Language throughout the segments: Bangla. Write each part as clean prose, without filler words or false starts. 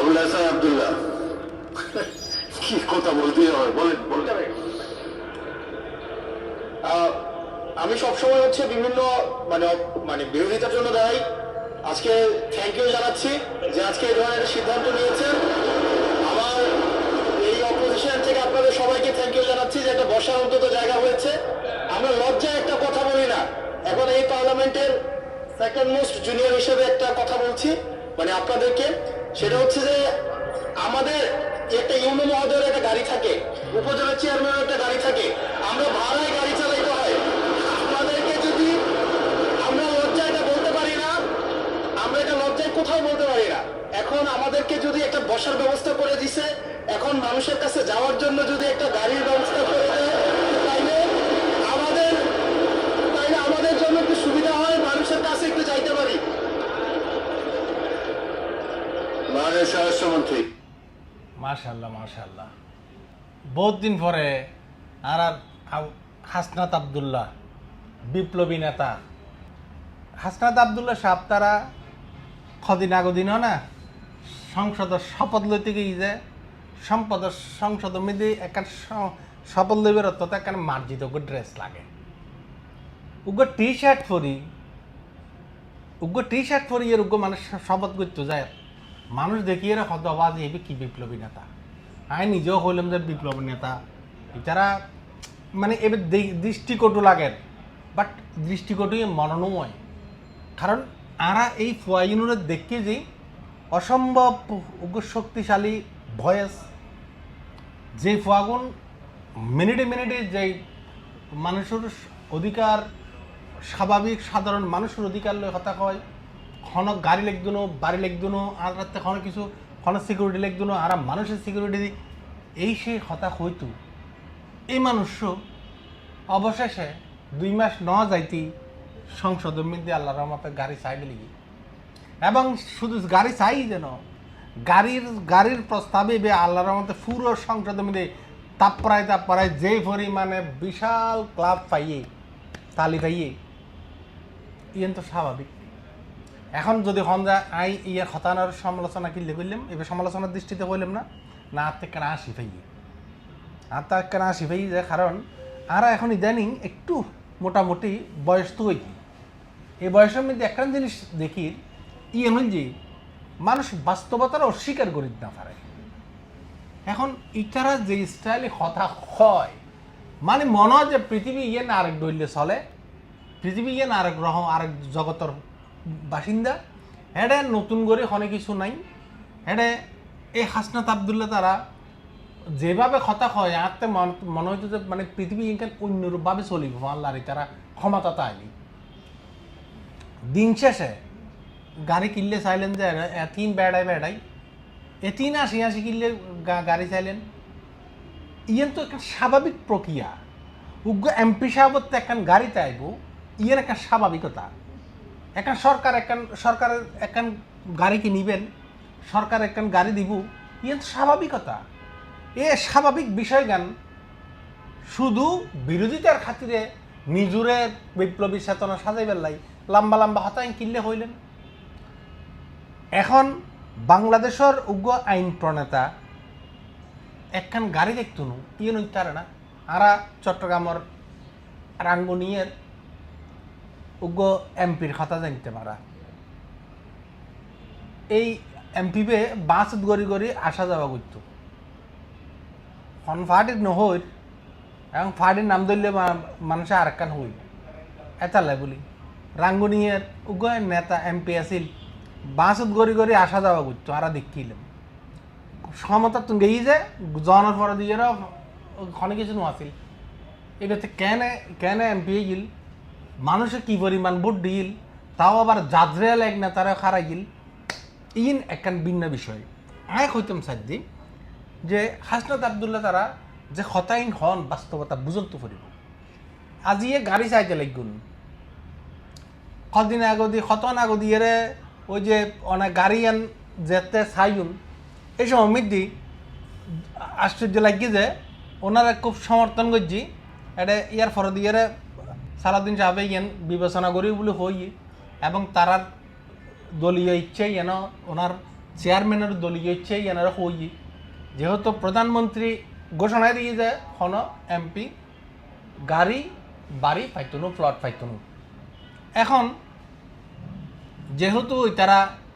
আবুল হাসান আব্দুল্লাহ কি কথা বলতে হয় বলেন বলতে আমি সবসময় হচ্ছে বিভিন্ন মানে মানে বিরোধিতার জন্য দাঁড়াই। আজকে থ্যাংক ইউ জানাচ্ছি যে আজকে এই ধরনের একটা সিদ্ধান্ত নিয়েছেন। আমার এই অপোজিশন থেকে আপনাদের সবাইকে থ্যাংক ইউ জানাচ্ছি যে একটা বসার অন্তত জায়গা হয়েছে। আমরা লজ্জায় একটা কথা বলি না। এখন এই পার্লামেন্টের সেকেন্ড মোস্ট জুনিয়র হিসেবে একটা কথা বলছি মানে আপনাদেরকে, সেটা হচ্ছে যে আমাদের একটা ইউনো মহোদয়ের একটা গাড়ি থাকে, উপজেলা চেয়ারম্যানের একটা গাড়ি থাকে, আমরা ভাড়ায় গাড়ি চালাইতে হয়। আমাদেরকে যদি আমরা লজ্জায় এটা বলতে পারি না, আমরা এটা লজ্জায় কোথাও বলতে পারি না। এখন আমাদেরকে যদি একটা বসার ব্যবস্থা করে দিছে, এখন মানুষের কাছে যাওয়ার জন্য যদি একটা গাড়ির ব্যবস্থা করে দেয় তাইলে আমাদের আমাদের জন্য একটু সুবিধা হয়, মানুষের কাছে একটু যাইতে পারি। মাননীয় স্বরাষ্ট্রমন্ত্রী। মাশাআল্লাহ মাশাআল্লাহ, বহুত দিন পরে আর হাসনাত আবদুল্লাহ বিপ্লবী নেতা হাসনাত আবদুল্লাহ সাহেব তারা কদিন আগদিন না সংসদের শপথ লইতে গিয়ে যে সংসদের মধ্যে একটা শপথ লইবার অর্থ একটা মার্জিত ড্রেস লাগে, টি শার্ট পরি এর মানুষ শপথ করতে যায়। মানুষ দেখিয়ে কত আওয়াজ এবি কি বিপ্লবী নেতা। আমি নিজেও হইলাম যে বিপ্লবী নেতা, এটারা মানে এবার দৃষ্টিকটু লাগে, বাট দৃষ্টিকটুই মননও হয়। কারণ আরা এই ফুয়াইনুরে দেখে যে অসম্ভব শক্তিশালী ভয়েস, যে ফুয়াগুন মিনিটে মিনিটে যে মানুষের অধিকার, স্বাভাবিক সাধারণ মানুষের অধিকার লয় কথা কয়, ক্ষণ গাড়ি লেখদুনো বাড়ি লেখদুনো আর রাত্রে ক্ষণ কিছু ক্ষণ সিকিউরিটি লেখদুনো আর মানুষের সিকিউরিটি দিই, এই সেই হতা হইতো এই মানুষ অবশেষে 2 মাস ন যাইতি সংসদের মধ্যে আল্লাহ রহমতে গাড়ি চাইবে লিগি। এবং শুধু গাড়ি চাই যেন গাড়ির প্রস্তাবে বে আল্লাহ রহমতে পুরো সংসদের মধ্যে তাপড়ায় যে পরিমাণে বিশাল ক্লাব পাইয়ে তালি পাইয়ে ইয়েন তো স্বাভাবিক। এখন যদি হন যা আই ইয়ার হতানোর সমালোচনা কিনলে করলাম, এবার সমালোচনার দৃষ্টিতে কইলাম না আর থেকে কেনা আসি পাইয়ে আর তার কেনা আসি পাই যে কারণ আর এখন ইদানিং একটু মোটামুটি বয়স তো হই, এই বয়সের মধ্যে একটা জিনিস দেখি এমন যে মানুষ বাস্তবতার অস্বীকার করি না পারে। এখন ইটারা যে স্টাইলে কথা হয় মানে মনে হয় যে পৃথিবী ইয়েন আরেক দৈল্যে চলে, পৃথিবী ইয়েন আরেক গ্রহ আরেক জগতের বাসিন্দা, হেডে নতুন করে অনেক কিছু নাই। হেডে এই হাসনাত আবদুল্লাহ তারা যেভাবে কথা হয় আঁকতে মনে হইতো যে মানে পৃথিবী ইনকান অন্যরূপভাবে চলিব আল্লাহরে তারা ক্ষমতাতে আইনি। দিন শেষে গাড়ি কিনলে চাইলেন যে এতিন বেড়াই এতিন আসি কিনলে গাড়ি চাইলেন, ইয়েন তো একটা স্বাভাবিক প্রক্রিয়া। উগ্র এমপি সাহেবত একখান গাড়ি চাইব ইয়ের একটা স্বাভাবিকতা। সরকারের একখান গাড়ি কিনিবেন, সরকার একখান গাড়ি দিব, ইয়েন স্বাভাবিকতা। এ স্বাভাবিক বিষয় গান শুধু বিরোধিতার খাতিরে নিজুরে বিপ্লবী চেতনা সাজাইবার লাই লম্বা হতাইন কিনলে হইলেন। এখন বাংলাদেশের উগ্র আইন প্রণেতা একখান গাড়ি দেখতো নু ইয়ে নইতারে না। আরা চট্টগ্রামের রাঙ্গুনিয়ের উগ্র এমপির কথা জানতে পারা, এই এমপিবে বাস গড়ি আসা যাওয়া করতো। ফাটির নহর এবং ফাটির নাম ধরলে মানুষে আরেকখান হই এতালাই বলি রাঙ্গুনিয়ের উগ্র নেতা এমপি আছিল, বাসত গড়ি আসা যাওয়া করতো। আরা দেখিলাম ক্ষমতা তুমি গেই যে জনের পরে দিয়ে ক্ষণে কিছু আছিল। এবার কেন এমপি গিল, মানুষে কি পরিমাণ ভোট দিল, তাও আবার জাজরেল এক নেতারা খারাই গিল, ইন একখান ভিন্ন বিষয়। আয় হইতাম সাদ্দি যে হাসনাত আবদুল্লাহ তারা যে হতাইন হন বাস্তবতা বুঝন্ত ফুরিব। আজি এ গাড়ি চাইতে লাগগুন কদিন আগদি হতন আগদি এরে ওই যে অনেক গাড়ি আন যেতে চাইগুন এই সময় মিদি আশ্চর্য লাগি যে ওনারা খুব সমর্থন করছি এটা ইয়ার ফর দিয়ে সারাদিন সাহেব ইয়ান বিবেচনা করি বলে হই এবং তারার দলীয় ইচ্ছে যেন ওনার চেয়ারম্যানের দলীয় ইচ্ছে এনারা হই যেহেতু প্রধানমন্ত্রী ঘোষণা দিয়ে যে হন এমপি গাড়ি বাড়ি পাইতনু প্লট পাইতনু এখন যেহেতু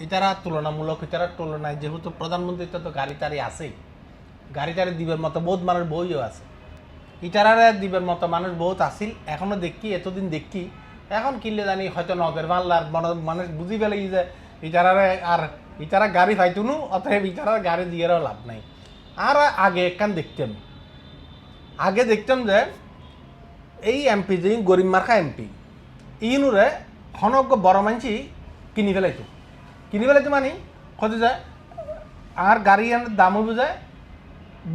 ইতারা তুলনামূলক তুলনায় যেহেতু প্রধানমন্ত্রী তো গাড়ি টাড়ি আছেই গাড়ি টাড়ি দিবের মতো বহুত মানুষ বইও আছে ইটারারে দিবের মতো মানুষ বহুত আসিল এখনো দেখি এতদিন দেখি এখন কিনলে জানি হয়তো নদের পাল্লার মানুষ বুঝি পেলে যে ইটারা গাড়ি পাইতুনু অতএব ইটারার গাড়ি দিয়েও লাভ নাই আর আগে একখান দেখতাম যে এই এমপি যে গরিব মার্কা এমপি ইনুরে হনজ্ঞ বড় মানসি কিনি ফেলাইতো মানে কত যায় আর গাড়ি দামও বোঝায়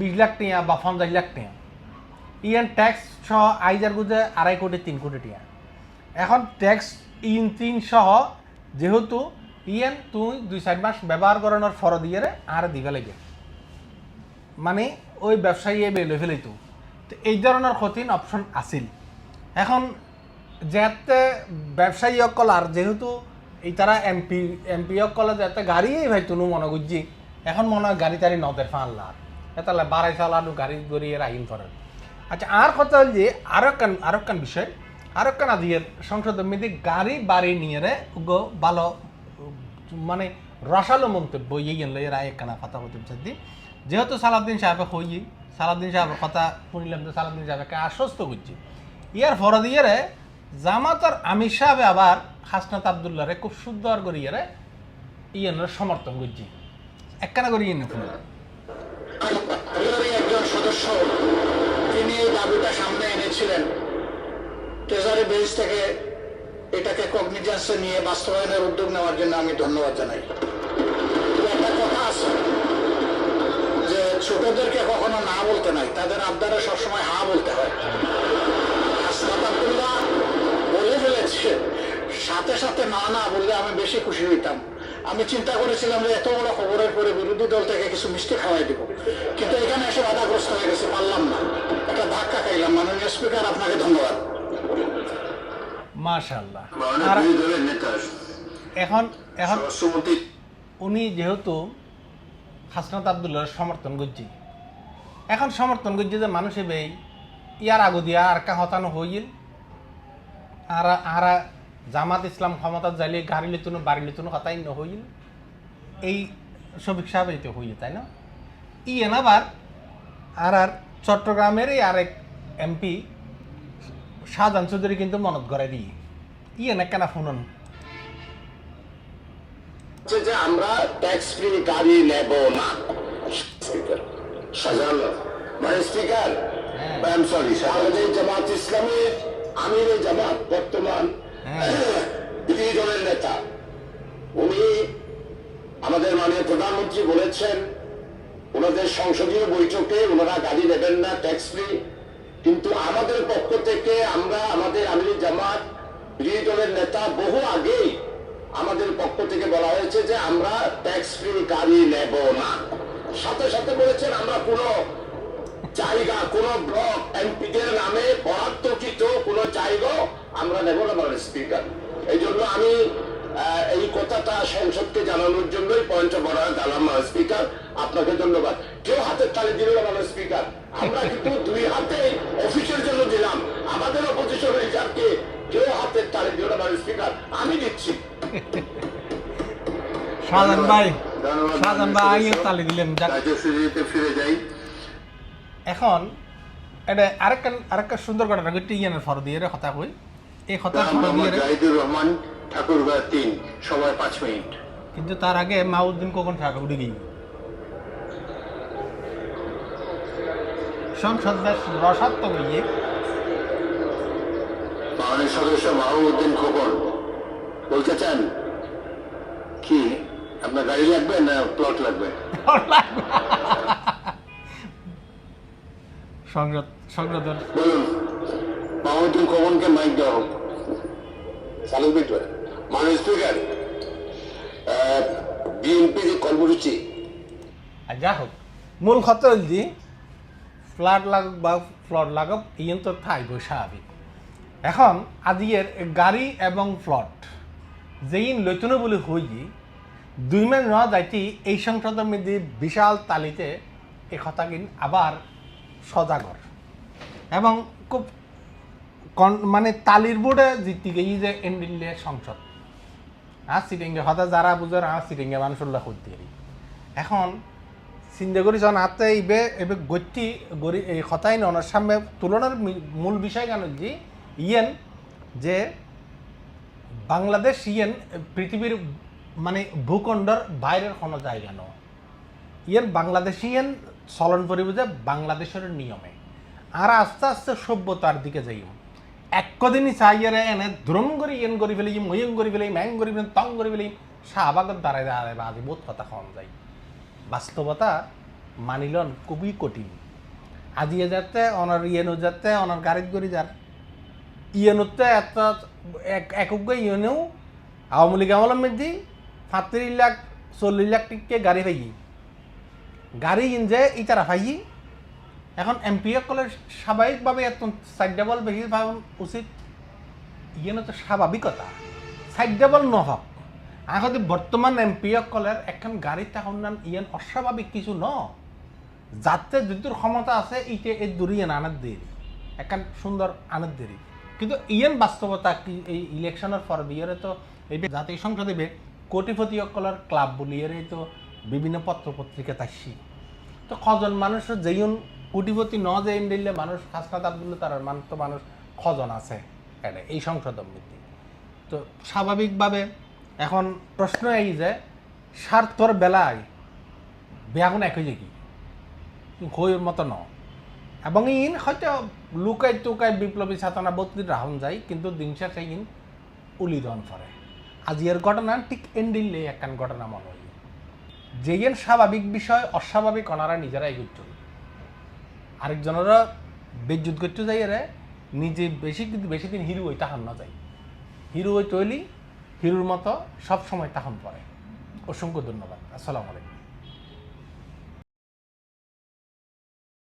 20 লাখ টাকা বা 50 লাখ টাকা ইয়ান ট্যাক্স সহ আইজার বুঝে 2.5 কোটি 3 কোটি টাকা এখন ট্যাক্স 3 সহ যেহেতু ইয়ান তুই 2-4 মাস ব্যবহার করানোর ফর দিয়ে আর দিবে লাগে মানে ওই ব্যবসায়ী বেলে ফেলাইতো তো এই ধরনের কঠিন অপশন আছিল এখন যাতে ব্যবসায়ী অকল আর যেহেতু এই তারা এমপি অকল যাতে গাড়িই ভাই তুনু মনে করছি এখন মনে হয় গাড়ি টাড়ি নদের ফানলা এটা বাড়াই চালানো গাড়ি গড়িয়ে রাহিন করেন আচ্ছা আর কথা হল যে আরো একখান বিষয় আরো একখান আজিয়ের সংসদের মধ্যে গাড়ি বাড়ি নিয়ে ভালো মানে রসালো মন্তব্য ইয়ে রায় একখানা কথা হতে চাই যেহেতু সালাউদ্দিন সাহেবের কথা শুনিলাম যে সালাউদ্দিন সাহেবকে আশ্বস্ত করছি ইয়ার ফর দিয়ে জামাতর আমির সাহেব আবার হাসনাত আবদুল্লাহরে খুব সুন্দর করে ইয়ানের সমর্থন করছি একখানা করে ইয়ে শুনে একজন সদস্য তিনি এই দাবিটা সামনে এনেছিলেন ট্রেজারি বেঞ্চ থেকে এটাকে কগনিজেন্সে নিয়ে বাস্তবায়নের উদ্যোগ নেওয়ার জন্য আমি ধন্যবাদ জানাই একটা কথা আছে যে ছোটদেরকে কখনো না বলতে নাই তাদের আবদারে সবসময় হা বলতে হয় হাসনাত আবদুল্লাহ বলে ফেলেছে সাথে সাথে না বললে আমি বেশি খুশি হইতাম আমি চিন্তা করেছিলাম যে এত বড় খবরের পরে বিরোধী দল থেকে কিছু মিষ্টি খাওয়াই দিব কিন্তু এখানে এসে বাধাগ্রস্ত হয়ে গেছে পারলাম না একটা ধাক্কা খাইলাম মাননীয় স্পিকার আপনাকে ধন্যবাদ মাশাআল্লাহ এখন উনি যেহেতু হাসনাত আবদুল্লাহর সমর্থন করছি এখন সমর্থন করছি যে মানুষ এবে ইয়ার আগু দিয়া আর কা হতানো হইল আর জামাত ইসলাম ক্ষমতা যাইলে গাড়ি লিতুনো বাড়ি লিতুনো কথাই নহইল এই শফিক সাহেব এইতে হইল তাই না ইয়েন আবার আর চট্টগ্রামেরই আরেক এমপি শাহজাহান চৌধুরী কিন্তু মনত করে দিয়ে ইয়েন একখানা শুনুন যে আমরা ট্যাক্স ফ্রি গাড়ি নেব না স্পিকার শাহজাহান মানে স্পিকার আই এম সরি আমাদের জামাত ইসলামের আমির জামাত বর্তমান বিরোধী দলের নেতা উনি আমাদের মাননীয় প্রধানমন্ত্রী বলেছেন ওনাদের সংসদীয় বৈঠকে ওনারা গাড়ি নেবেন না ট্যাক্স ফ্রি কিন্তু আমাদের পক্ষ থেকে আমরা আমাদের আমির জামাত বিরোধী দলের নেতা বহু আগেই আমাদের পক্ষ থেকে বলা হয়েছে যে আমরা ট্যাক্স ফ্রি গাড়ি নেব না সাথে সাথে বলেছেন আমরা কোনো জায়গা কোন ব্লক এমপিদের নামে বরাদ্দকৃত কোন জায়গা আমরা নেব না মানে স্পিকার এই জন্য আমি এই কথাটা সংসদকে জানানোর জন্যই পয়েন্ট বড় দিলাম স্পিকার আপনাকে ধন্যবাদ কেউ হাতের তালি দিল না মানে স্পিকার আমরা কিন্তু 2 হাতে অফিসের জন্য দিলাম আমাদের অপোজিশন রিজার্ভকে কেউ হাতের তালি দিল না মানে স্পিকার আমি দিচ্ছি শাহজাহান ভাই তালি দিলেন ফিরে যাই এখন এটা আরেকটা সুন্দর ঘটনা ঘটে ইয়ানের ফর দিয়ে কথা কই এই কথা জাহিদুর রহমান ঠাকুরগাঁ 3 সময় 5 মিনিট কিন্তু তার আগে মাউদ্দিন কখন ঠাকুর উঠে গিয়ে সংসদ বেশ রসাত্মক হইয়ে মাননীয় সদস্য মাহমুদ্দিন খোকন বলতে চান কি আপনার গাড়ি লাগবে না প্লট লাগবে সংসদের বলুন মাহমুদ্দিন খোকনকে মাইক দেওয়া হোক চালু বিটবে মাননীয় স্পিকার বিএনপি যে কর্মসূচি আর যা হোক মূল কথা হল যে ফ্লাড লাগুক বা ফ্লড লাগুক ইয়েন তো থাকবে স্বাভাবিক এখন আজিয়ের গাড়ি এবং ফ্লট যেইন লইতনো বলে হই দুই মাস ন যাইতি এই সংসদের মধ্যে বিশাল তালিতে এই কথা কিন আবার সজাগর এবং খুব মানে তালির বোর্ডে জিতি গেই যে এন্ডিলে সংসদ সিটিংয়ে হতা যারা বুঝার সিটিংয়ে মানুষ উল্লাহ করতে এখন চিন্তা করি যখন হাতে এবে গতি গড়ি এই কথাই ননার সামনে তুলনার মূল বিষয় কেন যে ইয়েন যে বাংলাদেশ ইয়েন পৃথিবীর মানে ভূখণ্ডর বাইরের কোনো জায়গা ন ইয়েন বাংলাদেশি ইয়েন চলন করিব যে বাংলাদেশের নিয়মে আর আস্তে আস্তে সভ্যতার দিকে যাই একদিনই চাইয়ারে এনে ধ্রম করি ইয়েন করি ফেলি ময়ং করি ফেলি ম্যাং করি ফেলি তং করি ফেলি শাহবাগত দাঁড়ায় দাঁড়ায় বা আজি বহুত কথা খাওয়ান যায় বাস্তবতা মানিলন খুবই কঠিন আজি যাতে অনার ইয়েনো যাতে অনার গাড়িত করি যার ইয়েনোতে এত একক ইয়েনেও আওয়ামী লীগ আমলের মধ্যে 35 লাখ 40 লাখ টিকে গাড়ি পাই গাড়ি ইনজে ইতারা পাই এখন এমপি কলের স্বাভাবিকভাবে এত সাইড ডাবল বেশি পাওয়া উচিত ইয়েনো তো স্বাভাবিকতা সাইড ডাবল নহক আগতে বর্তমান এমপি কলের এখন গাড়িত এখন নাম ইয়েন অস্বাভাবিক কিছু ন যাতে যুদ্ধর ক্ষমতা আছে ইতে এই দূরে আনার দেরি এখন সুন্দর আনার দেরি কিন্তু ইয়েন বাস্তবতা কি এই ইলেকশনের পর দিয়ে তো এই জাতীয় সংসদে কোটিপতি কলার ক্লাব বলিয়ে তো বিভিন্ন পত্র পত্রিকা তাইছি তো কজন মানুষ যেইন কোটিপতি ন যে দিলে মানুষ হাসনাত আবদুল্লাহ তার মান তো মানুষ কজন আছে এটা এই সংসদের মধ্যে তো স্বাভাবিকভাবে এখন প্রশ্ন এই যে স্বার্থর বেলায় বেয়াগুন একই যে কি হইর মতো ন এবং ইন হয়তো লুকাই টুকাই বিপ্লবী ছাতনা বত্রির রাহন যায় কিন্তু দিন শেষে ইন উলিরন করে আজিয়ের ঘটনা ঠিক এন্ডিলে একখান ঘটনা মনে হয় যেইন স্বাভাবিক বিষয় অস্বাভাবিক ওনারা নিজেরাই করত আরেকজনেরা বেজ্জুত করতে যাই রে নিজে বেশি দিন হিরো হই তাহান না যায় হিরো হই তৈলি হিরোর মতো সব সময় তাহন পড়ে অসংখ্য ধন্যবাদ আসসালামু আলাইকুম